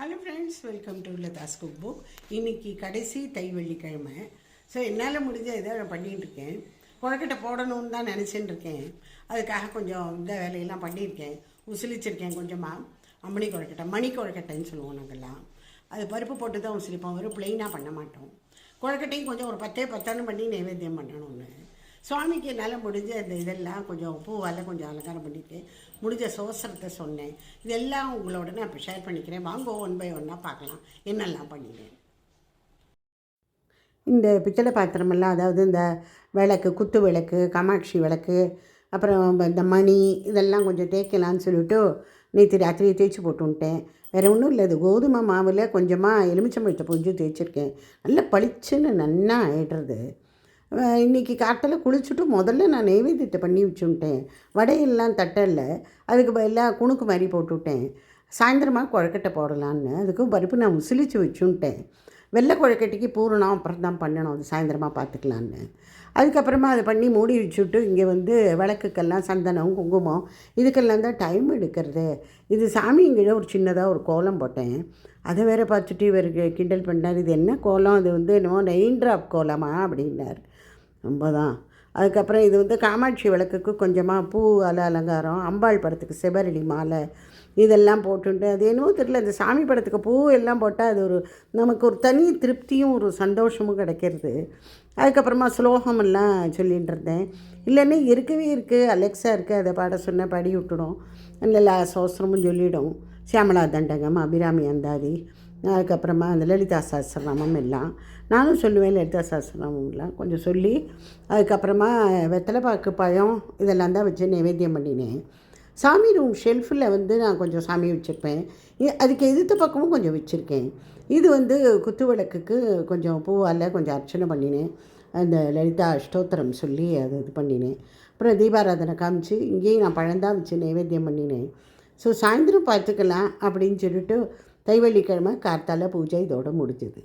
Hello friends, welcome to Latha's cook book. இன்றைக்கி கடைசி தை வெள்ளிக்கிழமை. ஸோ என்னால் முடிஞ்ச இதை நான் பண்ணிகிட்ருக்கேன். கொழக்கட்டை போடணும்னு தான் நினச்சின்னு இருக்கேன். அதுக்காக கொஞ்சம் இந்த வேலையெல்லாம் பண்ணியிருக்கேன். உசிலிச்சிருக்கேன் கொஞ்சமாக. அம்மணி கொழக்கட்டை, மணி கொழக்கட்டைன்னு சொல்லுவோம் நாங்கள்லாம். அது பருப்பு போட்டு தான் உசிலிப்போம், வெறும் ப்ளெயினாக பண்ண மாட்டோம். கொழக்கட்டையும் கொஞ்சம் ஒரு 10 பண்ணி நைவேத்தியம் பண்ணணும்னு சுவாமிக்கு என்னால் முடிஞ்ச இந்த இதெல்லாம் கொஞ்சம் பூவால் கொஞ்சம் அலங்காரம் பண்ணிட்டு முடிஞ்ச சோசரத்தை சொன்னேன். இதெல்லாம் உங்களோட நான் இப்போ ஷேர் பண்ணிக்கிறேன். வாங்க ஒன் பை ஒன்னாக பார்க்கலாம் என்னெல்லாம் பண்ணினேன். இந்த பித்தளை பாத்திரமெல்லாம், அதாவது இந்த விளக்கு, குத்து விளக்கு, காமாட்சி விளக்கு, அப்புறம் இந்த மணி, இதெல்லாம் கொஞ்சம் தேய்க்கலான்னு சொல்லிவிட்டு நேற்று ராத்திரி தேய்ச்சி போட்டுன்ட்டேன். வேறு ஒன்றும் இல்லை, இது கோதுமை மாவில் கொஞ்சமாக எலுமிச்சம்பழத்தை புழிஞ்சு தேய்ச்சிருக்கேன். நல்லா பளிச்சுன்னு நன்னா ஆயிடுறது. இன்றைக்கி காட்டில் குளிச்சுட்டு முதல்ல நான் நெய்வேத்தியத்தை பண்ணி வச்சுட்டேன். வடையெல்லாம் தட்டல, அதுக்கு பதிலாக குணுக்கு மாதிரி போட்டுவிட்டேன். சாயந்தரமாக கொழக்கட்டை போடலான்னு அதுக்கும் பருப்பு நான் உசிலிச்சு வச்சுட்டேன். வெள்ளை கொழக்கட்டைக்கு பூரணம் அப்புறம் தான் பண்ணணும், அது சாயந்தரமாக பார்த்துக்கலான்னு. அதுக்கப்புறமா அதை பண்ணி மூடி வச்சுட்டு இங்கே வந்து விளக்குக்கெல்லாம் சந்தனம், குங்குமம், இதுக்கெல்லாம் தான் டைம் எடுக்கிறது. இது சாமிங்கிட்ட ஒரு சின்னதாக ஒரு கோலம் போட்டேன். அதை வேறு பார்த்துட்டு இவருக்கு கிண்டல் பண்ணார். இது என்ன கோலம், அது வந்து என்னமோ ரெயின் ட்ராப் கோலமா அப்படின்னார். ரொம்ப தான். அதுக்கப்புறம் இது வந்து காமாட்சி விளக்குக்கு கொஞ்சமாக பூ அலங்காரம், அம்பாள் படத்துக்கு செபரடி மாலை, இதெல்லாம் போட்டுட்டு அது என்னவோ தெரியல, இந்த சாமி படத்துக்கு பூ எல்லாம் போட்டால் அது ஒரு நமக்கு ஒரு தனி திருப்தியும் ஒரு சந்தோஷமும் கிடைக்கிறது. அதுக்கப்புறமா ஸ்லோகமெல்லாம் சொல்லிகிட்டு இருந்தேன். இல்லைன்னா இருக்கவே இருக்குது, அலெக்ஸா இருக்குது, அதை பாட சொன்ன பாடி விட்டுடும். நல்லா சோஸ்திரமும் சொல்லிவிடும். சியாமலா தண்டகம், அபிராமி அந்தாதி, அதுக்கப்புறமா அந்த லலிதா சஹஸ்ரநாமம் எல்லாம் நானும் சொல்லுவேன். லலிதா சஹஸ்ரநாமம்லாம் கொஞ்சம் சொல்லி அதுக்கப்புறமா வெத்தலைப்பாக்கு, பழம் இதெல்லாம் தான் வச்சு நைவேத்தியம் பண்ணினேன். சாமி ரூம் ஷெல்ஃபில் வந்து நான் கொஞ்சம் சாமி வச்சுருப்பேன். அதுக்கு எதிர்த்த பக்கமும் கொஞ்சம் வச்சுருக்கேன். இது வந்து குத்து விளக்குக்கு கொஞ்சம் பூவால் கொஞ்சம் அர்ச்சனை பண்ணினேன். அந்த லலிதா அஷ்டோத்திரம் சொல்லி அது இது பண்ணினேன். அப்புறம் தீபாராதனை காமிச்சு இங்கேயும் நான் பழந்தான் வச்சு நைவேத்தியம் பண்ணினேன். ஸோ சாயந்தரம் பார்த்துக்கலாம் அப்படின்னு சொல்லிட்டு தை வெள்ளிக்கிழமை கார்த்தால பூஜை இதோடு முடிஞ்சுது.